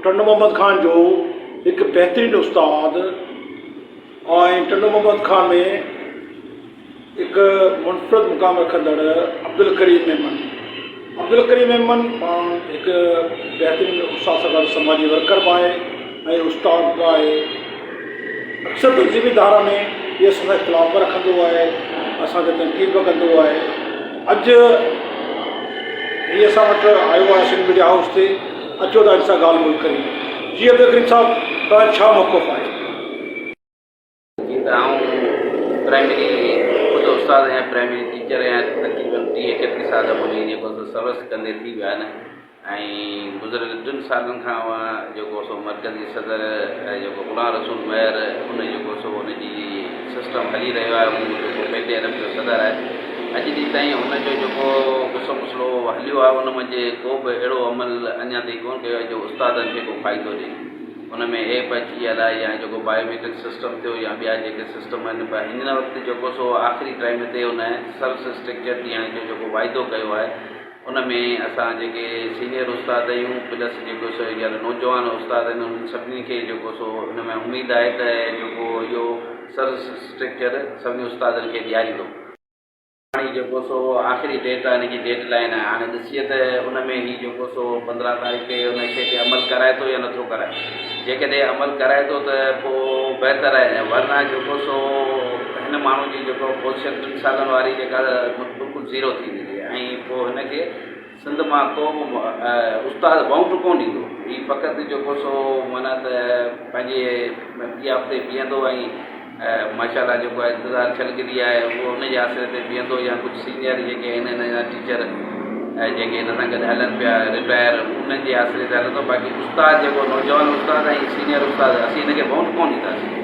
टंडो मोहम्मद खान जो एक बेहतरीन उस्ताद और टंडो मोहम्मद खान में एक मुनफरद मुकाम रखंदड़ अब्दुल करीम मेमन एक बेहतरीन उस्ताद सां गॾु समाजी वर्कर बि आहे ऐं उस्ताद बि आहे। अक्सर तहज़ीबी धारा में इहे असां इख़्तिलाफ़ बि रखंदो आहे, असांखे तनक़ीद बि कंदो आहे। अॼु हीअ असां वटि आयो आहे सिंध मीडिया हाउस ते, अचो त हिन सां ॻाल्हि ॿोल करियूं। जी अब्दुल करीम साहब, तव्हां छा मौक़िफ़ आहे? प्राइमरी ख़ुदि उस्ताद आहियां, प्राइमरी टीचर आहियां, तक़रीबन 30-31 साल मुंहिंजी जेको सर्विस कंदे थी विया आहिनि ऐं गुज़िरियल 2 सालनि खां जेको सो मरकज़ी सदर जेको ग़ुलाम रसूल महर उन जेको सो उनजी सिस्टम हली रहियो आहे, उहो जेको पंहिंजे अरब जो सदर आहे। अॼु ॾींहुं ताईं हुनजो जेको गुस्सो मसलो हलियो आहे उन मंझि को बि अहिड़ो अमल अञा ताईं कोन कयो आहे जो उस्तादनि खे को फ़ाइदो ॾिए। उन में ऐप अची वियल आहे या जेको बायोमेट्रिक सिस्टम थियो या ॿिया जेके सिस्टम आहिनि, पर हिन वक़्तु जेको सो आख़िरी टाइम ते उन सर्विस स्ट्रक्चर ॾियण जो जेको वाइदो कयो आहे उन में असां जेके सीनियर उस्ताद आहियूं प्लस जेको सो या नौजवान उस्ताद आहिनि उन्हनि सभिनी खे जेको सो उन में उमेदु आहे त जेको इहो सर्विस स्ट्रक्चर सभिनी उस्तादनि खे ॾियारींदो। हाणे जेको सो आख़िरी डेट आहे, हिनजी डेड लाइन आहे। हाणे ॾिसीए त उन में ही जेको सो 15 तारीख़ ते उन शइ ते अमल कराए थो या नथो कराए। जेकॾहिं अमल कराए थो त पोइ बहितर आहे, वरना जेको सो हिन माण्हू जी जेको पोज़ीशन 3 सालनि वारी जेका बिल्कुलु ज़ीरो थी वेंदी आहे ऐं पोइ हिनखे सिंध मां को बि उस्ताद बाउंड कोन ॾींदो। हीउ फ़क़ति जेको सो माना त पंहिंजे ॿिया हफ़्ते बीहंदो ऐं माशाल्लाह जेको आहे इंतज़ारु छलकदी आहे उहो उनजे आसिरे ते बीहंदो या कुझु सीनियर जेके आहिनि हिन जा टीचर जेके हिन सां गॾु हलनि पिया रिटायर उन्हनि जे आसिरे ते हलंदो। बाक़ी उस्ताद जेको नौजवान उस्ताद ऐं सीनियर उस्ताद असीं हिनखे बाउंड कोन ॾींदासीं।